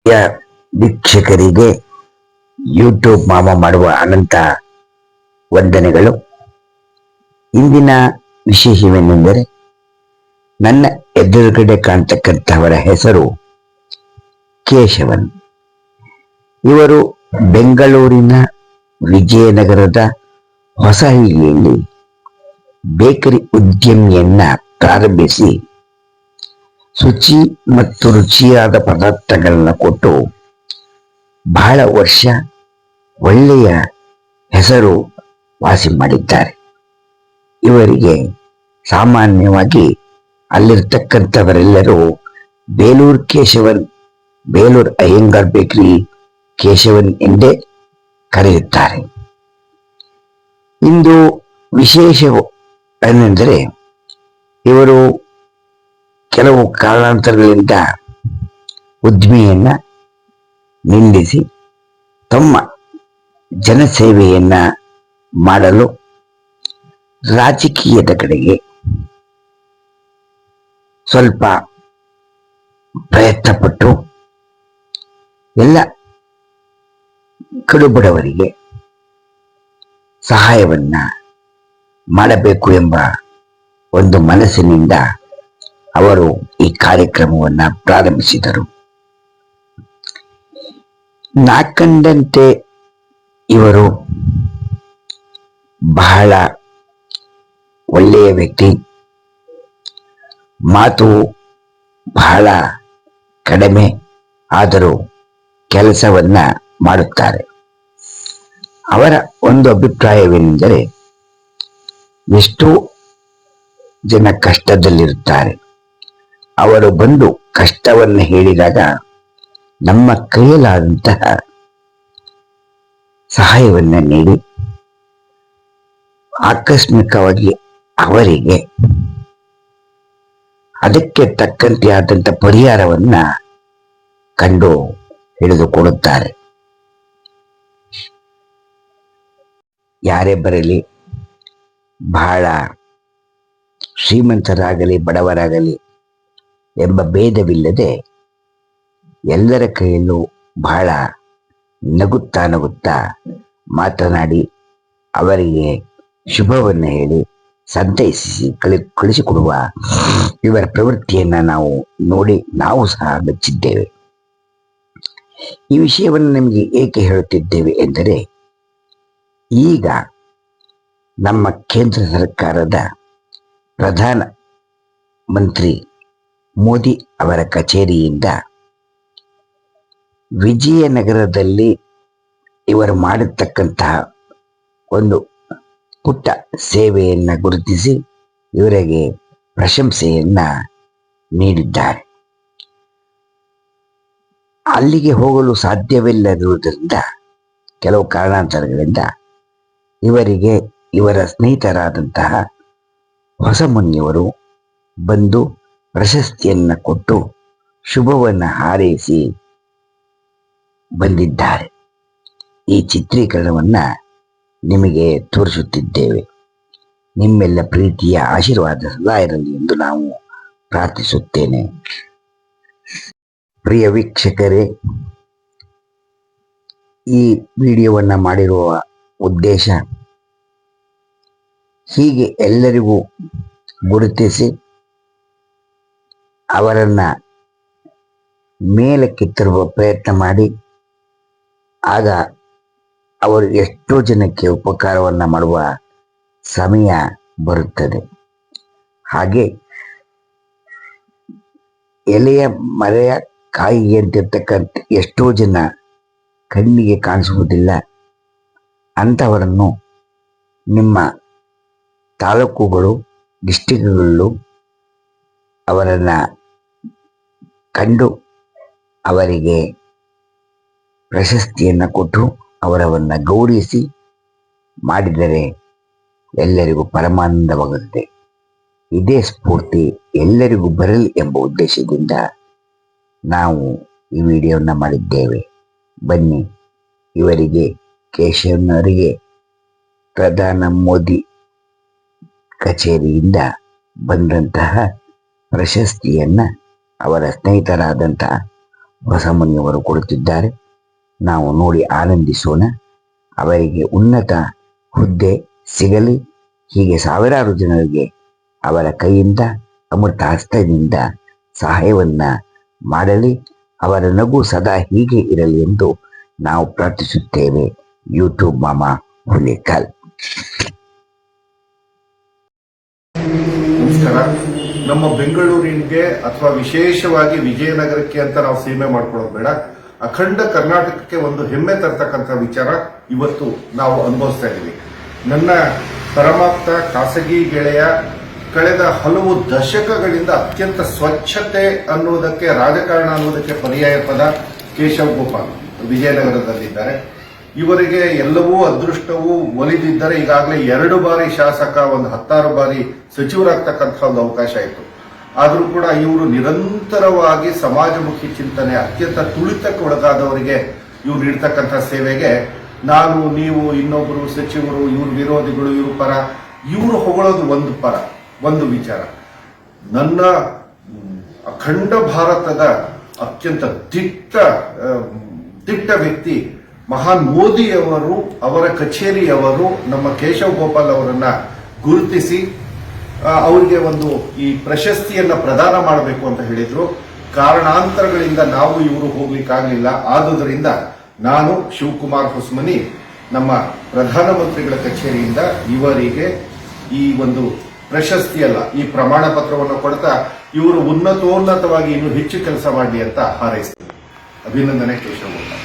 ಯ ವೀಕ್ಷಕರಿಗೆ ಯೂಟ್ಯೂಬ್ ಮಾಮ ಮಾಡುವ ಅನಂತ ವಂದನೆಗಳು. ಇಂದಿನ ವಿಶೇಷವೇನೆಂದರೆ, ನನ್ನ ಎದುರುಗಡೆ ಕಾಣ್ತಕ್ಕಂಥವರ ಹೆಸರು ಕೇಶವನ್. ಇವರು ಬೆಂಗಳೂರಿನ ವಿಜಯನಗರದ ಹೊಸಹಳ್ಳಿಯಲ್ಲಿ ಬೇಕರಿ ಉದ್ಯಮಿಯನ್ನ ಪ್ರಾರಂಭಿಸಿ ಶುಚಿ ಮತ್ತು ರುಚಿಯಾದ ಪದಾರ್ಥಗಳನ್ನ ಕೊಟ್ಟು ಬಹಳ ವರ್ಷ ಒಳ್ಳೆಯ ಹೆಸರು ವಾಸಿ ಮಾಡಿದ್ದಾರೆ. ಇವರಿಗೆ ಸಾಮಾನ್ಯವಾಗಿ ಅಲ್ಲಿರ್ತಕ್ಕಂಥವರೆಲ್ಲರೂ ಬೇಲೂರು ಕೇಶವನ್, ಬೇಲೂರು ಅಯ್ಯಂಗಾರ್ ಬೇಕರಿ ಕೇಶವನ್ ಎಂದೇ ಕರೆಯುತ್ತಾರೆ. ಇಂದು ವಿಶೇಷ ಏನೆಂದರೆ, ಇವರು ಕೆಲವು ಕಾರಣಾಂತರಗಳಿಂದ ಉದ್ದಿಮೆಯನ್ನ ನಿಲ್ಲಿಸಿ ತಮ್ಮ ಜನಸೇವೆಯನ್ನ ಮಾಡಲು ರಾಜಕೀಯದ ಕಡೆಗೆ ಸ್ವಲ್ಪ ಪ್ರಯತ್ನಪಟ್ಟು ಎಲ್ಲ ಕಡುಬಡವರಿಗೆ ಸಹಾಯವನ್ನ ಮಾಡಬೇಕು ಎಂಬ ಒಂದು ಮನಸ್ಸಿನಿಂದ ಅವರು ಈ ಕಾರ್ಯಕ್ರಮವನ್ನ ಪ್ರಾರಂಭಿಸಿದರು. ನಾಕಂಡಂತೆ ಇವರು ಬಹಳ ಒಳ್ಳೆಯ ವ್ಯಕ್ತಿ, ಮಾತು ಬಹಳ ಕಡಿಮೆ, ಆದರೂ ಕೆಲಸವನ್ನ ಮಾಡುತ್ತಾರೆ. ಅವರ ಒಂದು ಅಭಿಪ್ರಾಯವೇನೆಂದರೆ, ಎಷ್ಟೋ ಜನ ಕಷ್ಟದಲ್ಲಿರುತ್ತಾರೆ, ಅವರು ಬಂದು ಕಷ್ಟವನ್ನು ಹೇಳಿದಾಗ ನಮ್ಮ ಕೈಯಲ್ಲಾದಂತಹ ಸಹಾಯವನ್ನ ನೀಡಿ ಆಕಸ್ಮಿಕವಾಗಿ ಅವರಿಗೆ ಅದಕ್ಕೆ ತಕ್ಕಂತೆ ಆದಂತ ಪರಿಹಾರವನ್ನ ಕಂಡು ಹಿಡಿದುಕೊಡುತ್ತಾರೆ. ಯಾರೇ ಬರಲಿ, ಬಹಳ ಶ್ರೀಮಂತರಾಗಲಿ ಬಡವರಾಗಲಿ ಎಂಬ ಭೇದವಿಲ್ಲದೆ ಎಲ್ಲರ ಕೈಯಲ್ಲೂ ಬಹಳ ನಗುತ್ತಾ ಮಾತನಾಡಿ ಅವರಿಗೆ ಶುಭವನ್ನು ಹೇಳಿ ಸಂತೈಸಿ ಕಳಿಸಿಕೊಡುವ ಇವರ ಪ್ರವೃತ್ತಿಯನ್ನ ನಾವು ಸಹ ಮೆಚ್ಚಿದ್ದೇವೆ. ಈ ವಿಷಯವನ್ನು ನಿಮಗೆ ಏಕೆ ಹೇಳುತ್ತಿದ್ದೇವೆ ಎಂದರೆ, ಈಗ ನಮ್ಮ ಕೇಂದ್ರ ಸರ್ಕಾರದ ಪ್ರಧಾನ ಮಂತ್ರಿ ಮೋದಿ ಅವರ ಕಚೇರಿಯಿಂದ ವಿಜಯನಗರದಲ್ಲಿ ಇವರು ಮಾಡಿರ್ತಕ್ಕಂತಹ ಒಂದು ಪುಟ್ಟ ಸೇವೆಯನ್ನ ಗುರುತಿಸಿ ಇವರಿಗೆ ಪ್ರಶಂಸೆಯನ್ನ ನೀಡಿದ್ದಾರೆ. ಅಲ್ಲಿಗೆ ಹೋಗಲು ಸಾಧ್ಯವಿಲ್ಲದಿರುವುದರಿಂದ ಕೆಲವು ಕಾರಣಾಂತರಗಳಿಂದ ಇವರಿಗೆ ಇವರ ಸ್ನೇಹಿತರಾದಂತಹ ಹೊಸಮನಿಯವರು ಬಂದು ಪ್ರಶಸ್ತಿಯನ್ನ ಕೊಟ್ಟು ಶುಭವನ್ನ ಹಾರೈಸಿ ಬಂದಿದ್ದಾರೆ. ಈ ಚಿತ್ರೀಕರಣವನ್ನ ನಿಮಗೆ ತೋರಿಸುತ್ತಿದ್ದೇವೆ. ನಿಮ್ಮೆಲ್ಲ ಪ್ರೀತಿಯ ಆಶೀರ್ವಾದ ಸದಾ ಇರಲಿ ಎಂದು ನಾವು ಪ್ರಾರ್ಥಿಸುತ್ತೇನೆ. ಪ್ರಿಯ ವೀಕ್ಷಕರೇ, ಈ ವಿಡಿಯೋವನ್ನ ಮಾಡಿರುವ ಉದ್ದೇಶ ಹೀಗೆ ಎಲ್ಲರಿಗೂ ಗುರುತಿಸಿ ಅವರನ್ನ ಮೇಲಕ್ಕೆ ತರುವ ಪ್ರಯತ್ನ ಮಾಡಿ, ಆಗ ಅವರು ಎಷ್ಟೋ ಜನಕ್ಕೆ ಉಪಕಾರವನ್ನ ಮಾಡುವ ಸಮಯ ಬರುತ್ತದೆ. ಹಾಗೆ ಎಲೆಯ ಮರೆಯ ಕಾಯಿಗೆ ಅಂತಿರ್ತಕ್ಕಂಥ ಎಷ್ಟೋ ಜನ ಕಣ್ಣಿಗೆ ಕಾಣಿಸುವುದಿಲ್ಲ. ಅಂಥವರನ್ನು ನಿಮ್ಮ ತಾಲೂಕುಗಳು, ಡಿಸ್ಟಿಕ್ಗಳು ಅವರನ್ನ ಕಂಡು ಅವರಿಗೆ ಪ್ರಶಸ್ತಿಯನ್ನು ಕೊಟ್ಟು ಅವರವನ್ನ ಗೌರವಿಸಿ ಮಾಡಿದರೆ ಎಲ್ಲರಿಗೂ ಪರಮಾನಂದವಾಗುತ್ತದೆ. ಇದೇ ಸ್ಫೂರ್ತಿ ಎಲ್ಲರಿಗೂ ಬರಲಿ ಎಂಬ ಉದ್ದೇಶದಿಂದ ನಾವು ಈ ವಿಡಿಯೋನ ಮಾಡಿದ್ದೇವೆ. ಬನ್ನಿ, ಇವರಿಗೆ ಕೇಶವನವರಿಗೆ ಪ್ರಧಾನ ಮೋದಿ ಕಚೇರಿಯಿಂದ ಬಂದಂತಹ ಪ್ರಶಸ್ತಿಯನ್ನ ಅವರ ಸ್ನೇಹಿತರಾದಂತಹ ಹೊಸಮನಿಯವರು ಕೊಡುತ್ತಿದ್ದಾರೆ. ನಾವು ನೋಡಿ ಆನಂದಿಸೋಣ. ಅವರಿಗೆ ಉನ್ನತ ಹುದ್ದೆ ಸಿಗಲಿ. ಹೀಗೆ ಸಾವಿರಾರು ಜನರಿಗೆ ಅವರ ಕೈಯಿಂದ ಅಮೃತ ಹಸ್ತದಿಂದ ಸಹಾಯವನ್ನ ಮಾಡಲಿ. ಅವರ ನಗು ಸದಾ ಹೀಗೆ ಇರಲಿ ಎಂದು ನಾವು ಪ್ರಾರ್ಥಿಸುತ್ತೇವೆ. ಯೂಟ್ಯೂಬ್ ಮಾಮ ಹುಲಿಕಲ್. ನಮಸ್ಕಾರ. ನಮ್ಮ ಬೆಂಗಳೂರಿಗೆ ಅಥವಾ ವಿಶೇಷವಾಗಿ ವಿಜಯನಗರಕ್ಕೆ ಅಂತ ನಾವು ಸೀಮೆ ಮಾಡ್ಕೊಳ್ಳೋದು ಬೇಡ. ಅಖಂಡ ಕರ್ನಾಟಕಕ್ಕೆ ಒಂದು ಹೆಮ್ಮೆ ತರ್ತಕ್ಕಂಥ ವಿಚಾರ ಇವತ್ತು ನಾವು ಅನುಭವಿಸ್ತಾ ಇದ್ದೀವಿ. ನನ್ನ ಪರಮಾಪ್ತ ಖಾಸಗಿ ಗೆಳೆಯ ಕಳೆದ ಹಲವು ದಶಕಗಳಿಂದ ಅತ್ಯಂತ ಸ್ವಚ್ಛತೆ ಅನ್ನುವುದಕ್ಕೆ, ರಾಜಕಾರಣ ಅನ್ನುವುದಕ್ಕೆ ಪರ್ಯಾಯ ಪದ ಕೇಶವ್ ಗೋಪಾಲ್ ವಿಜಯನಗರದಲ್ಲಿದ್ದಾರೆ. ಇವರಿಗೆ ಎಲ್ಲವೂ ಅದೃಷ್ಟವೂ ಒಲಿದಿದ್ದರೆ ಈಗಾಗಲೇ 2 ಬಾರಿ ಶಾಸಕ, ಒಂದು 16 ಬಾರಿ ಸಚಿವರಾಗ್ತಕ್ಕಂಥ ಒಂದು ಅವಕಾಶ ಇತ್ತು. ಆದರೂ ಕೂಡ ಇವರು ನಿರಂತರವಾಗಿ ಸಮಾಜಮುಖಿ ಚಿಂತನೆ, ಅತ್ಯಂತ ತುಳಿತಕ್ಕೆ ಒಳಗಾದವರಿಗೆ ಇವ್ರು ನೀಡ್ತಕ್ಕಂಥ ಸೇವೆಗೆ ನಾನು, ನೀವು, ಇನ್ನೊಬ್ಬರು ಸಚಿವರು, ಇವ್ರ ವಿರೋಧಿಗಳು, ಇವ್ರ ಪರ, ಇವರು ಹೊಗಳೋದು ಒಂದು ಪರ, ಒಂದು ವಿಚಾರ. ನನ್ನ ಅಖಂಡ ಭಾರತದ ಅತ್ಯಂತ ದಿಟ್ಟ ವ್ಯಕ್ತಿ ಮಹಾನ್ ಮೋದಿಯವರು, ಅವರ ಕಚೇರಿಯವರು ನಮ್ಮ ಕೇಶವ್ ಗೋಪಾಲ್ ಅವರನ್ನ ಗುರುತಿಸಿ ಅವರಿಗೆ ಒಂದು ಈ ಪ್ರಶಸ್ತಿಯನ್ನ ಪ್ರದಾನ ಮಾಡಬೇಕು ಅಂತ ಹೇಳಿದ್ರು. ಕಾರಣಾಂತರಗಳಿಂದ ನಾವು ಇವರು ಹೋಗ್ಲಿಕ್ಕಾಗಲಿಲ್ಲ. ಆದುದರಿಂದ ನಾನು ಶಿವಕುಮಾರ್ ಹೊಸಮನಿ ನಮ್ಮ ಪ್ರಧಾನಮಂತ್ರಿಗಳ ಕಚೇರಿಯಿಂದ ಇವರಿಗೆ ಈ ಒಂದು ಪ್ರಶಸ್ತಿಯಲ್ಲ, ಈ ಪ್ರಮಾಣ ಪತ್ರವನ್ನು ಕೊಡ್ತಾ ಇವರು ಉನ್ನತೋನ್ನತವಾಗಿ ಇನ್ನೂ ಹೆಚ್ಚು ಕೆಲಸ ಮಾಡಲಿ ಅಂತ ಹಾರೈಸ್ತೀನಿ. ಅಭಿನಂದನೆ ಕೇಶವ್ ಗೋಪಾಲ್.